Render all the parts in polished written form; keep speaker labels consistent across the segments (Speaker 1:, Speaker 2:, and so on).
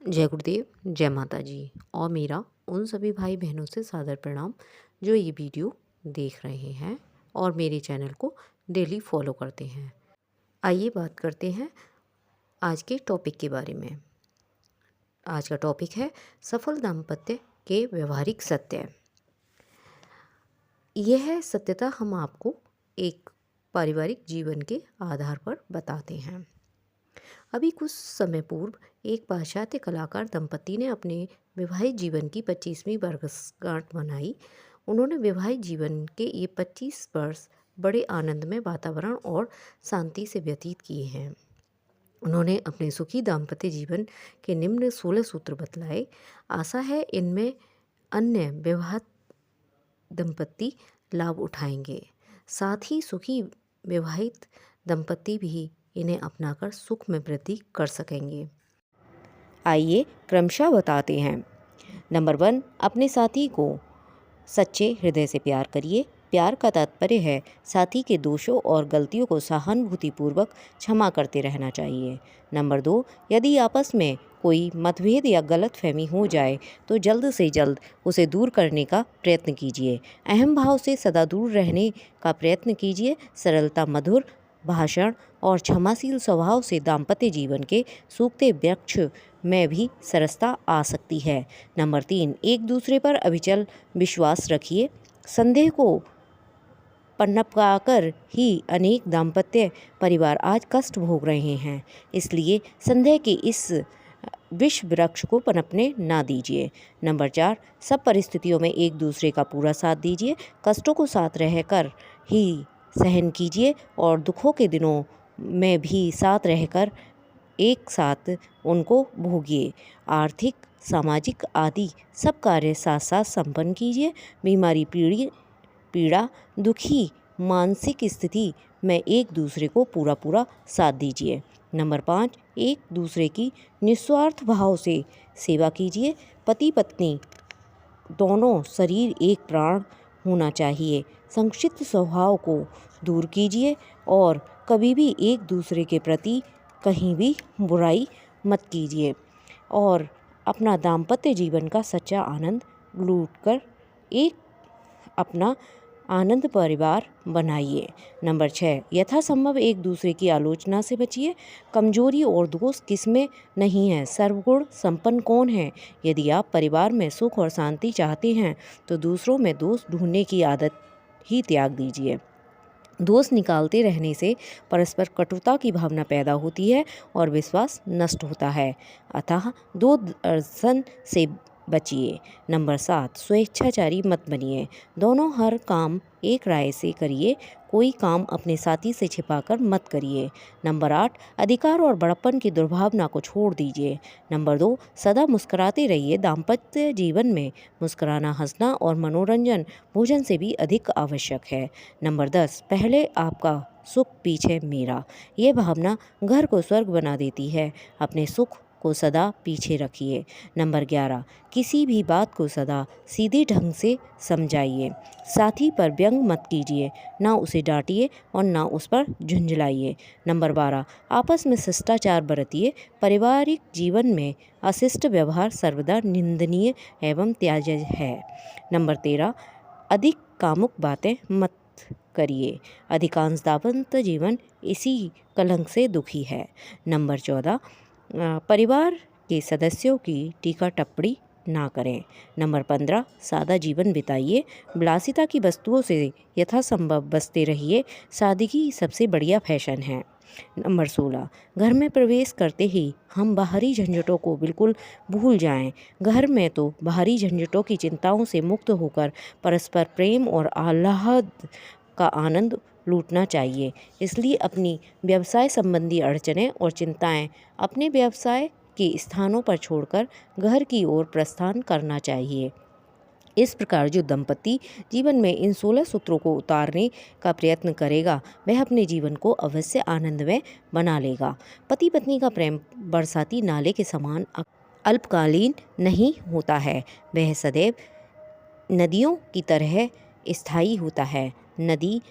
Speaker 1: जय गुरुदेव, जय माता जी और मेरा उन सभी भाई बहनों से सादर प्रणाम जो ये वीडियो देख रहे हैं और मेरे चैनल को डेली फॉलो करते हैं। आइए बात करते हैं आज के टॉपिक के बारे में। आज का टॉपिक है सफल दाम्पत्य के व्यवहारिक सत्य। यह सत्यता हम आपको एक पारिवारिक जीवन के आधार पर बताते हैं। अभी कुछ समय पूर्व एक पाश्चात्य कलाकार दंपति ने अपने वैवाहिक जीवन की 25वीं वर्षगांठ मनाई। उन्होंने वैवाहिक जीवन के ये 25 वर्ष बड़े आनंदमय वातावरण और शांति से व्यतीत किए हैं। उन्होंने अपने सुखी दाम्पत्य जीवन के निम्न 16 सूत्र बतलाए। आशा है इनमें अन्य विवाहित दंपति लाभ उठाएंगे। साथ ही सुखी विवाहित दंपति भी इन्हें अपनाकर सुख में वृद्धि कर सकेंगे। आइए क्रमशः बताते हैं। नंबर 1, अपने साथी को सच्चे हृदय से प्यार करिए। प्यार का तात्पर्य है साथी के दोषों और गलतियों को सहानुभूतिपूर्वक क्षमा करते रहना चाहिए। नंबर 2, यदि आपस में कोई मतभेद या गलतफहमी हो जाए तो जल्द से जल्द उसे दूर करने का प्रयत्न कीजिए। अहम भाव से सदा दूर रहने का प्रयत्न कीजिए। सरलता, मधुर भाषण और क्षमाशील स्वभाव से दाम्पत्य जीवन के सूखते वृक्ष में भी सरसता आ सकती है। नंबर 3, एक दूसरे पर अविचल विश्वास रखिए। संदेह को पनपकाकर ही अनेक दाम्पत्य परिवार आज कष्ट भोग रहे हैं। इसलिए संदेह के इस विष वृक्ष को पनपने ना दीजिए। नंबर 4, सब परिस्थितियों में एक दूसरे का पूरा साथ दीजिए। कष्टों को साथ रहकर ही सहन कीजिए और दुखों के दिनों में भी साथ रहकर एक साथ उनको भोगिए। आर्थिक, सामाजिक आदि सब कार्य साथ साथ संपन्न कीजिए। बीमारी, पीड़ा, दुखी मानसिक स्थिति में एक दूसरे को पूरा साथ दीजिए। नंबर 5, एक दूसरे की निस्वार्थ भाव से सेवा कीजिए। पति पत्नी दोनों शरीर एक प्राण होना चाहिए। संक्षिप्त स्वभाव को दूर कीजिए और कभी भी एक दूसरे के प्रति कहीं भी बुराई मत कीजिए और अपना दाम्पत्य जीवन का सच्चा आनंद लूटकर एक अपना आनंद परिवार बनाइए। नंबर 6, यथासंभव एक दूसरे की आलोचना से बचिए। कमजोरी और दोष किसमें नहीं है, सर्वगुण संपन्न कौन है। यदि आप परिवार में सुख और शांति चाहते हैं तो दूसरों में दोष ढूंढने की आदत ही त्याग दीजिए। दोष निकालते रहने से परस्पर कटुता की भावना पैदा होती है और विश्वास नष्ट होता है। अतः दो दर्शन से बचिए। नंबर 7, स्वेच्छाचारी मत बनिए। दोनों हर काम एक राय से करिए। कोई काम अपने साथी से छिपाकर मत करिए। नंबर 8, अधिकार और बड़प्पन की दुर्भावना को छोड़ दीजिए। नंबर 2, सदा मुस्कुराते रहिए। दाम्पत्य जीवन में मुस्कुराना, हंसना और मनोरंजन भोजन से भी अधिक आवश्यक है। नंबर 10, पहले आपका सुख पीछे मेरा। ये भावना घर को स्वर्ग बना देती है। अपने सुख को सदा पीछे रखिए। नंबर 11, किसी भी बात को सदा सीधे ढंग से समझाइए। साथी पर व्यंग मत कीजिए, ना उसे डांटिए और ना उस पर झुंझलाइए। नंबर 12, आपस में शिष्टाचार बरतिए। पारिवारिक जीवन में अशिष्ट व्यवहार सर्वदा निंदनीय एवं त्याज्य है। नंबर 13, अधिक कामुक बातें मत करिए। अधिकांश दाम्पत्य जीवन इसी कलंक से दुखी है। नंबर 14, परिवार के सदस्यों की टीका टिप्पणी ना करें। नंबर 15, सादा जीवन बिताइए। विलासिता की वस्तुओं से यथासंभव बचते रहिए। सादगी सबसे बढ़िया फैशन है। नंबर 16, घर में प्रवेश करते ही हम बाहरी झंझटों को बिल्कुल भूल जाएं। घर में तो बाहरी झंझटों की चिंताओं से मुक्त होकर परस्पर प्रेम और आह्लाद का आनंद लूटना चाहिए। इसलिए अपनी व्यवसाय संबंधी अड़चनें और चिंताएं अपने व्यवसाय के स्थानों पर छोड़कर घर की ओर प्रस्थान करना चाहिए। इस प्रकार जो दंपति जीवन में इन 16 सूत्रों को उतारने का प्रयत्न करेगा वह अपने जीवन को अवश्य आनंदमय बना लेगा। पति पत्नी का प्रेम बरसाती नाले के समान अल्पकालीन नहीं होता है, वह सदैव नदियों की तरह स्थायी होता है। नदी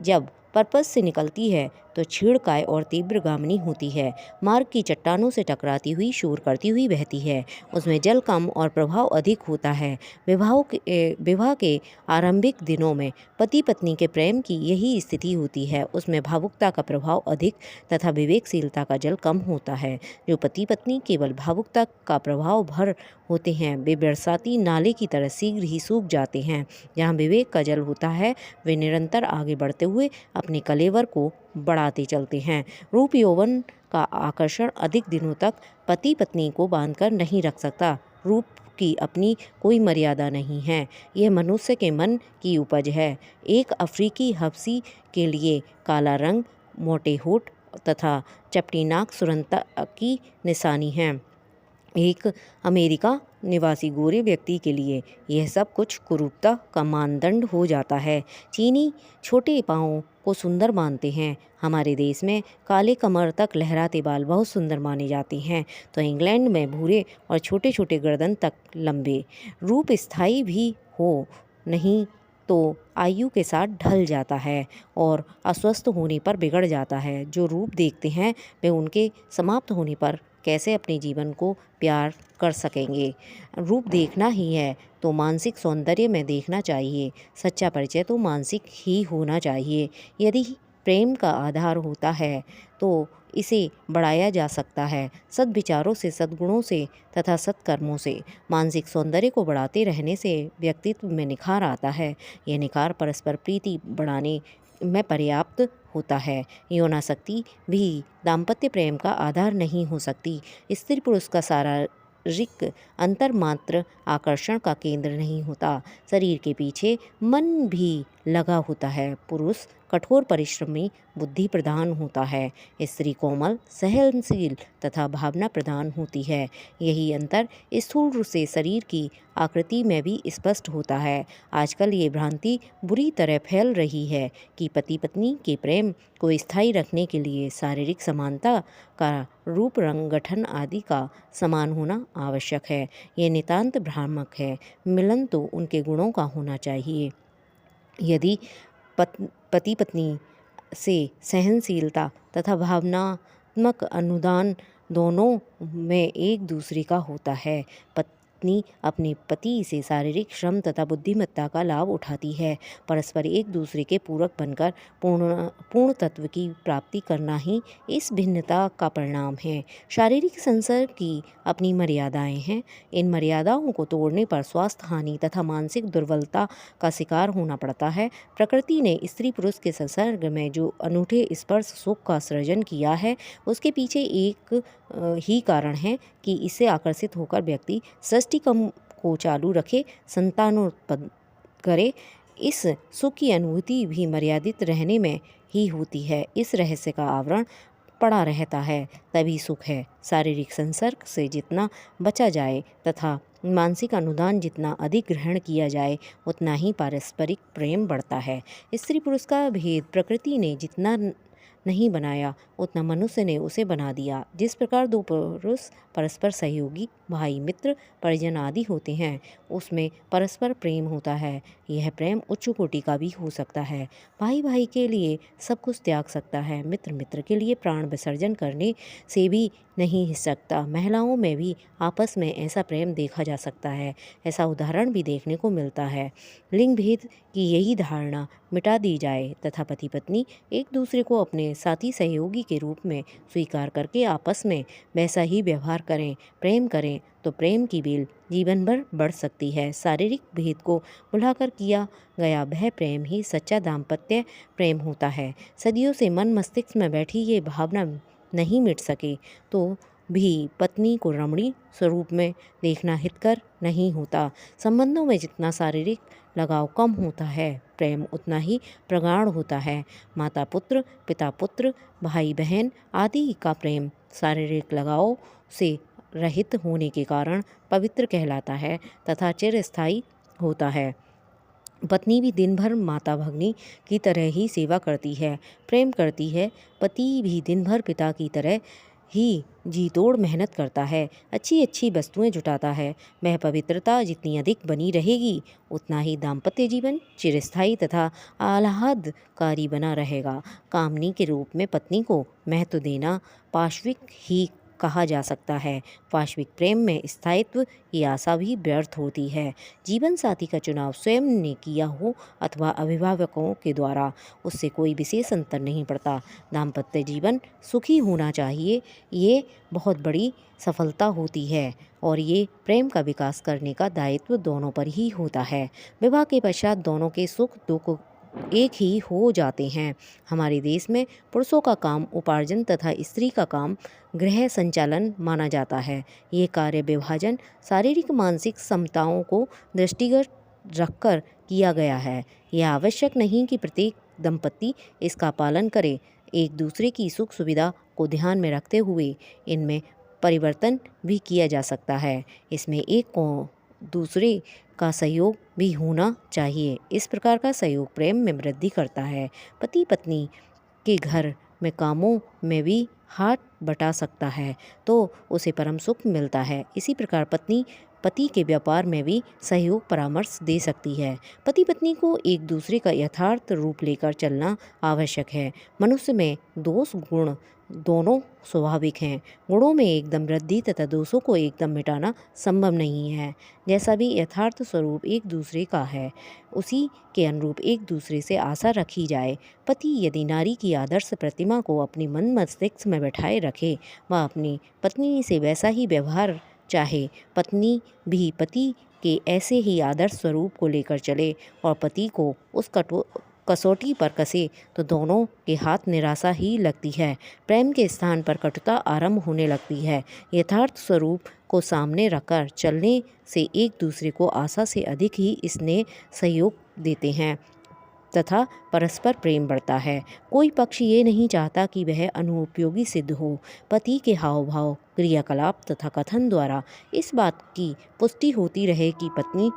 Speaker 1: जब पर्पस से निकलती है तो छेड़काय और तीव्रगामिनी होती है। मार्ग की चट्टानों से टकराती हुई, शोर करती हुई बहती है। उसमें जल कम और प्रभाव अधिक होता है। विवाह के आरंभिक दिनों में पति पत्नी के प्रेम की यही स्थिति होती है। उसमें भावुकता का प्रभाव अधिक तथा विवेकशीलता का जल कम होता है। जो पति पत्नी केवल भावुकता का प्रभाव भर होते हैं, वे बरसाती नाले की तरह शीघ्र ही सूख जाते हैं। जहाँ विवेक का जल होता है, वे निरंतर आगे बढ़ते हुए अपने कलेवर को बढ़ाते चलते हैं। रूप यौवन का आकर्षण अधिक दिनों तक पति पत्नी को बांधकर नहीं रख सकता। रूप की अपनी कोई मर्यादा नहीं है। यह मनुष्य के मन की उपज है। एक अफ्रीकी हबशी के लिए काला रंग, मोटे होठ तथा चपटी नाक सुंदरता की निशानी है। एक अमेरिका निवासी गोरे व्यक्ति के लिए यह सब कुछ कुरूपता का मानदंड हो जाता है। चीनी छोटे पाँवों को सुंदर मानते हैं। हमारे देश में काले कमर तक लहराते बाल बहुत सुंदर माने जाते हैं, तो इंग्लैंड में भूरे और छोटे छोटे गर्दन तक लंबे। रूप स्थायी भी हो नहीं तो आयु के साथ ढल जाता है और अस्वस्थ होने पर बिगड़ जाता है। जो रूप देखते हैं वे उनके समाप्त होने पर कैसे अपने जीवन को प्यार कर सकेंगे। रूप देखना ही है तो मानसिक सौंदर्य में देखना चाहिए। सच्चा परिचय तो मानसिक ही होना चाहिए। यदि प्रेम का आधार होता है तो इसे बढ़ाया जा सकता है सद्विचारों से, सद्गुणों से तथा सत्कर्मों से। मानसिक सौंदर्य को बढ़ाते रहने से व्यक्तित्व में निखार आता है। यह निखार परस्पर प्रीति बढ़ाने में पर्याप्त होता है। यौनासक्ति भी दाम्पत्य प्रेम का आधार नहीं हो सकती। स्त्री पुरुष का शारीरिक अंतर मात्र आकर्षण का केंद्र नहीं होता। शरीर के पीछे मन भी लगा होता है। पुरुष कठोर परिश्रमी, बुद्धि प्रधान होता है। स्त्री कोमल, सहनशील तथा भावना प्रधान होती है। यही अंतर स्थूल रूप से शरीर की आकृति में भी स्पष्ट होता है। आजकल ये भ्रांति बुरी तरह फैल रही है कि पति पत्नी के प्रेम को स्थायी रखने के लिए शारीरिक समानता का रूप, रंग, गठन आदि का समान होना आवश्यक है। ये नितांत भ्रामक है। मिलन तो उनके गुणों का होना चाहिए। यदि पति पत्नी से सहनशीलता तथा भावनात्मक अनुदान दोनों में एक दूसरे का होता है, पत्नी अपने पति से शारीरिक श्रम तथा बुद्धिमत्ता का लाभ उठाती है। परस्पर एक दूसरे के पूरक बनकर पूर्ण तत्व की प्राप्ति करना ही इस भिन्नता का परिणाम है। शारीरिक संसर्ग की अपनी मर्यादाएं हैं। इन मर्यादाओं को तोड़ने पर स्वास्थ्य हानि तथा मानसिक दुर्बलता का शिकार होना पड़ता है। प्रकृति ने स्त्री पुरुष के संसर्ग में जो अनूठे स्पर्श सुख का सृजन किया है, उसके पीछे एक ही कारण है कि इससे आकर्षित होकर व्यक्ति सृष्टि को चालू रखे, संतानोत्पन्न करे। इस सुख की अनुभूति भी मर्यादित रहने में ही होती है। इस रहस्य का आवरण पड़ा रहता है, तभी सुख है। शारीरिक संसर्ग से जितना बचा जाए तथा मानसिक अनुदान जितना अधिक ग्रहण किया जाए, उतना ही पारस्परिक प्रेम बढ़ता है। स्त्री पुरुष का भेद प्रकृति ने जितना नहीं बनाया, उतना मनुष्य ने उसे बना दिया। जिस प्रकार दो पुरुष परस्पर सहयोगी, भाई, मित्र, परिजन आदि होते हैं, उसमें परस्पर प्रेम होता है। यह प्रेम उच्च कोटि का भी हो सकता है। भाई भाई के लिए सब कुछ त्याग सकता है, मित्र मित्र के लिए प्राण विसर्जन करने से भी नहीं हिच सकता। महिलाओं में भी आपस में ऐसा प्रेम देखा जा सकता है। ऐसा उदाहरण भी देखने को मिलता है। लिंग भेद की यही धारणा मिटा दी जाए तथा पति पत्नी एक दूसरे को अपने साथी सहयोगी के रूप में स्वीकार करके आपस में वैसा ही व्यवहार करें, प्रेम करें, तो प्रेम की बेल जीवन भर बढ़ सकती है। शारीरिक भेद को भुलाकर किया गया वह प्रेम ही सच्चा दाम्पत्य प्रेम होता है। सदियों से मन मस्तिष्क में बैठी ये भावना नहीं मिट सके तो भी पत्नी को रमणी स्वरूप में देखना हितकर नहीं होता। संबंधों में जितना शारीरिक लगाव कम होता है, प्रेम उतना ही प्रगाढ़ होता है। माता पुत्र, पिता पुत्र, भाई बहन आदि का प्रेम शारीरिक लगाव से रहित होने के कारण पवित्र कहलाता है तथा चिरस्थायी होता है। पत्नी भी दिन भर माता भगिनी की तरह ही सेवा करती है, प्रेम करती है। पति भी दिन भर पिता की तरह ही जी तोड़ मेहनत करता है, अच्छी अच्छी वस्तुएं जुटाता है, वह पवित्रता जितनी अधिक बनी रहेगी उतना ही दाम्पत्य जीवन चिरस्थायी तथा आह्लादकारी बना रहेगा। कामनी के रूप में पत्नी को महत्व देना पाशविक ही कहा जा सकता है। पाशविक प्रेम में स्थायित्व की आशा भी व्यर्थ होती है। जीवन साथी का चुनाव स्वयं ने किया हो अथवा अभिभावकों के द्वारा, उससे कोई विशेष अंतर नहीं पड़ता। दाम्पत्य जीवन सुखी होना चाहिए, ये बहुत बड़ी सफलता होती है और ये प्रेम का विकास करने का दायित्व दोनों पर ही होता है। विवाह के पश्चात दोनों के सुख दुख एक ही हो जाते हैं। हमारे देश में पुरुषों का काम उपार्जन तथा स्त्री का काम गृह संचालन माना जाता है। ये कार्य विभाजन शारीरिक मानसिक समताओं को दृष्टिगत रखकर किया गया है। यह आवश्यक नहीं कि प्रत्येक दंपति इसका पालन करे। एक दूसरे की सुख सुविधा को ध्यान में रखते हुए इनमें परिवर्तन भी किया जा सकता है। इसमें एक को दूसरे का सहयोग भी होना चाहिए। इस प्रकार का सहयोग प्रेम में वृद्धि करता है। पति पत्नी के घर में कामों में भी हाथ बटा सकता है तो उसे परम सुख मिलता है। इसी प्रकार पत्नी पति के व्यापार में भी सहयोग परामर्श दे सकती है। पति पत्नी को एक दूसरे का यथार्थ रूप लेकर चलना आवश्यक है। मनुष्य में दोष गुण दोनों स्वाभाविक हैं। गुणों में एकदम वृद्धि तथा दोषों को एकदम मिटाना संभव नहीं है। जैसा भी यथार्थ स्वरूप एक दूसरे का है उसी के अनुरूप एक दूसरे से आशा रखी जाए। पति यदि नारी की आदर्श प्रतिमा को अपनी मन मस्तिष्क में बैठाए रखे वह अपनी पत्नी से वैसा ही व्यवहार चाहे, पत्नी भी पति के ऐसे ही आदर्श स्वरूप को लेकर चले और पति को उस कसौटी पर कसे तो दोनों के हाथ निराशा ही लगती है। प्रेम के स्थान पर कटुता आरंभ होने लगती है। यथार्थ स्वरूप को सामने रखकर चलने से एक दूसरे को आशा से अधिक ही स्नेह सहयोग देते हैं तथा परस्पर प्रेम बढ़ता है। कोई पक्ष ये नहीं चाहता कि वह अनुपयोगी सिद्ध हो। पति के हाव भाव क्रियाकलाप तथा कथन द्वारा इस बात की पुष्टि होती रहे कि पत्नी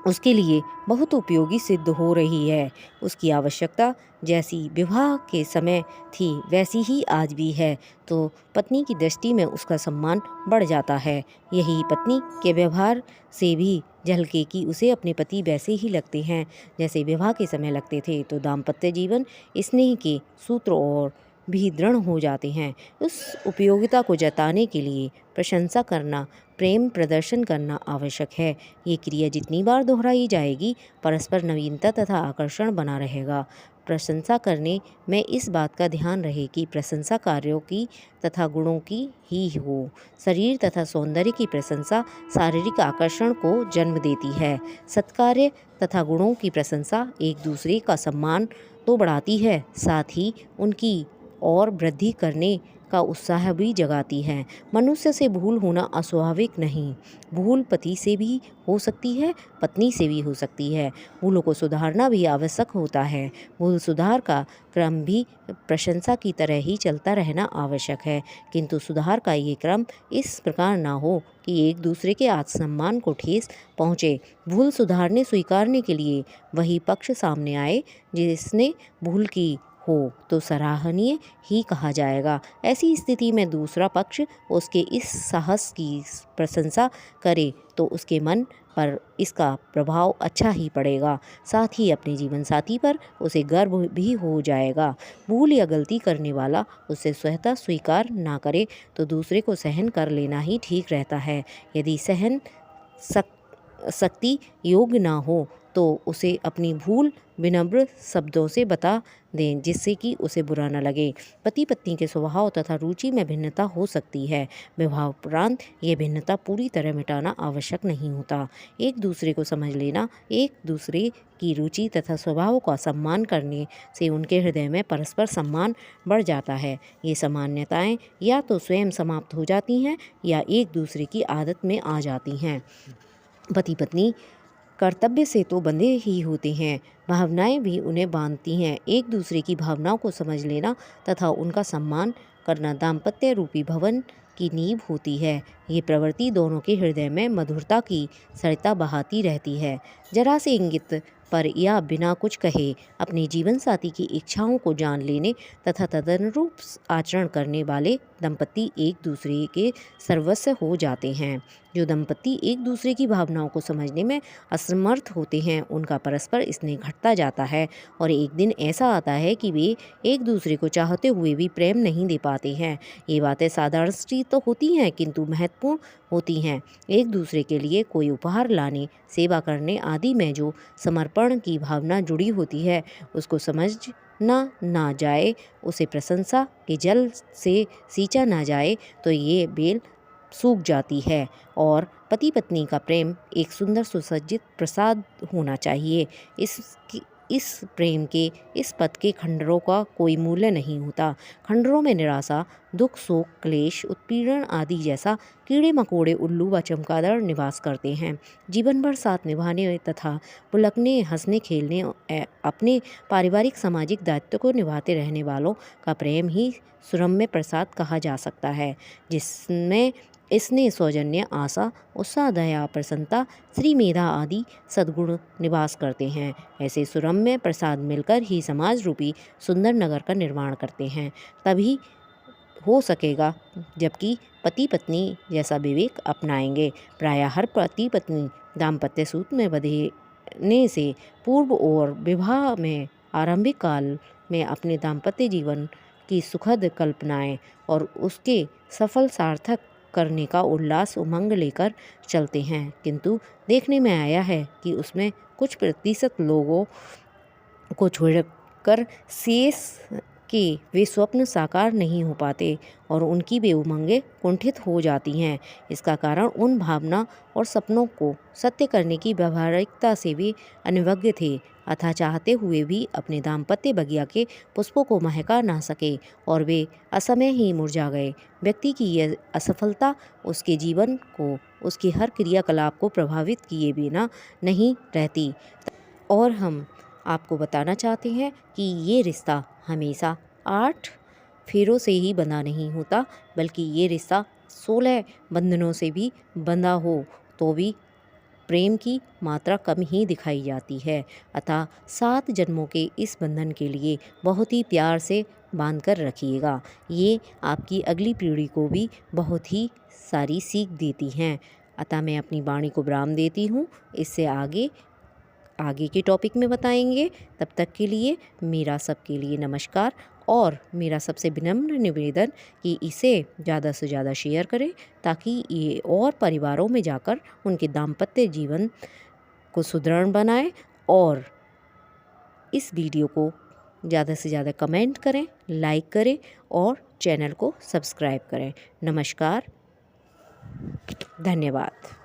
Speaker 1: उसके लिए बहुत उपयोगी सिद्ध हो रही है। उसकी आवश्यकता जैसी विवाह के समय थी वैसी ही आज भी है तो पत्नी की दृष्टि में उसका सम्मान बढ़ जाता है। यही पत्नी के व्यवहार से भी झलके कि उसे अपने पति वैसे ही लगते हैं जैसे विवाह के समय लगते थे। तो दाम्पत्य जीवन स्नेह के सूत्र और भी दृढ़ हो जाते हैं। उस उपयोगिता को जताने के लिए प्रशंसा करना, प्रेम प्रदर्शन करना आवश्यक है। ये क्रिया जितनी बार दोहराई जाएगी परस्पर नवीनता तथा आकर्षण बना रहेगा। प्रशंसा करने में इस बात का ध्यान रहे कि प्रशंसा कार्यों की तथा गुणों की ही हो। शरीर तथा सौंदर्य की प्रशंसा शारीरिक आकर्षण को जन्म देती है। सत्कार्य तथा गुणों की प्रशंसा एक दूसरे का सम्मान तो बढ़ाती है, साथ ही उनकी और वृद्धि करने का उत्साह भी जगाती है। मनुष्य से भूल होना अस्वाभाविक नहीं। भूल पति से भी हो सकती है, पत्नी से भी हो सकती है। भूलों को सुधारना भी आवश्यक होता है। भूल सुधार का क्रम भी प्रशंसा की तरह ही चलता रहना आवश्यक है, किंतु सुधार का ये क्रम इस प्रकार ना हो कि एक दूसरे के आत्मसम्मान को ठेस पहुँचे। भूल सुधारने स्वीकारने के लिए वही पक्ष सामने आए जिसने भूल की हो तो सराहनीय ही कहा जाएगा। ऐसी स्थिति में दूसरा पक्ष उसके इस साहस की प्रशंसा करे तो उसके मन पर इसका प्रभाव अच्छा ही पड़ेगा, साथ ही अपने जीवन साथी पर उसे गर्व भी हो जाएगा। भूल या गलती करने वाला उसे स्वतः स्वीकार ना करे तो दूसरे को सहन कर लेना ही ठीक रहता है। यदि सहन शक्ति योग्य ना हो तो उसे अपनी भूल विनम्र शब्दों से बता दें जिससे कि उसे बुरा न लगे। पति पत्नी के स्वभाव तथा रुचि में भिन्नता हो सकती है। विवाह उपरांत ये भिन्नता पूरी तरह मिटाना आवश्यक नहीं होता। एक दूसरे को समझ लेना, एक दूसरे की रुचि तथा स्वभाव का सम्मान करने से उनके हृदय में परस्पर सम्मान बढ़ जाता है। ये सामान्यताएं या तो स्वयं समाप्त हो जाती हैं या एक दूसरे की आदत में आ जाती हैं। पति पत्नी कर्तव्य से तो बंधे ही होते हैं, भावनाएं भी उन्हें बांधती हैं। एक दूसरे की भावनाओं को समझ लेना तथा उनका सम्मान करना दाम्पत्य रूपी भवन की नींव होती है। ये प्रवृत्ति दोनों के हृदय में मधुरता की सरिता बहाती रहती है। जरा से इंगित पर या बिना कुछ कहे अपने जीवन साथी की इच्छाओं को जान लेने तथा तदनुरूप आचरण करने वाले दंपति एक दूसरे के सर्वस्व हो जाते हैं। जो दंपति एक दूसरे की भावनाओं को समझने में असमर्थ होते हैं उनका परस्पर स्नेह घटता जाता है और एक दिन ऐसा आता है कि वे एक दूसरे को चाहते हुए भी प्रेम नहीं दे पाते हैं। ये बातें साधारण सी तो होती हैं किंतु महत्वपूर्ण होती हैं। एक दूसरे के लिए कोई उपहार लाने, सेवा करने आदि में जो समर्पण की भावना जुड़ी होती है उसको समझना ना जाए, उसे प्रशंसा के जल से सींचा ना जाए तो ये बेल सूख जाती है। और पति पत्नी का प्रेम एक सुंदर सुसज्जित प्रसाद होना चाहिए। इस प्रेम के इस पद के खंडरों का कोई मूल्य नहीं होता। खंडरों में निराशा, दुख, शोक, क्लेश, उत्पीड़न आदि जैसा कीड़े मकोड़े, उल्लू व चमगादड़ निवास करते हैं। जीवन भर साथ निभाने तथा पुलकने, हंसने, खेलने, अपने पारिवारिक सामाजिक दायित्व को निभाते रहने वालों का प्रेम ही सुरम्य प्रसाद कहा जा सकता है, जिसमें स्नेह, सौजन्य, आशा, उत्साह, दया, प्रसन्नता, श्री मेधा आदि सद्गुण निवास करते हैं। ऐसे सुरम्य प्रसाद मिलकर ही समाज रूपी सुंदर नगर का निर्माण करते हैं। तभी हो सकेगा जबकि पति पत्नी जैसा विवेक अपनाएंगे। प्रायः हर पति पत्नी दाम्पत्य सूत्र में बंधने से पूर्व और विवाह में आरंभिक काल में अपने दाम्पत्य जीवन की सुखद कल्पनाएं और उसके सफल सार्थक करने का उल्लास उमंग लेकर चलते हैं, किंतु देखने में आया है कि उसमें कुछ प्रतिशत लोगों को छोड़कर शेष के वे स्वप्न साकार नहीं हो पाते और उनकी वे उमंगें कुंठित हो जाती हैं। इसका कारण उन भावना और सपनों को सत्य करने की व्यावहारिकता से वे अनभिज्ञ थे, अतः चाहते हुए भी अपने दाम्पत्य बगिया के पुष्पों को महका ना सके और वे असमय ही मुरझा गए। व्यक्ति की यह असफलता उसके जीवन को, उसकी हर क्रियाकलाप को प्रभावित किए बिना नहीं रहती। और हम आपको बताना चाहते हैं कि ये रिश्ता हमेशा 8 फेरों से ही बंधा नहीं होता, बल्कि ये रिश्ता 16 बंधनों से भी बंधा हो तो भी प्रेम की मात्रा कम ही दिखाई जाती है। अतः 7 जन्मों के इस बंधन के लिए बहुत ही प्यार से बांध कर रखिएगा। ये आपकी अगली पीढ़ी को भी बहुत ही सारी सीख देती हैं। अतः मैं अपनी वाणी को विराम देती हूँ। इससे आगे के टॉपिक में बताएंगे। तब तक के लिए मेरा सबके लिए नमस्कार और मेरा सबसे विनम्र निवेदन कि इसे ज़्यादा से ज़्यादा शेयर करें ताकि ये और परिवारों में जाकर उनके दाम्पत्य जीवन को सुदृढ़ बनाए। और इस वीडियो को ज़्यादा से ज़्यादा कमेंट करें, लाइक करें और चैनल को सब्सक्राइब करें। नमस्कार, धन्यवाद।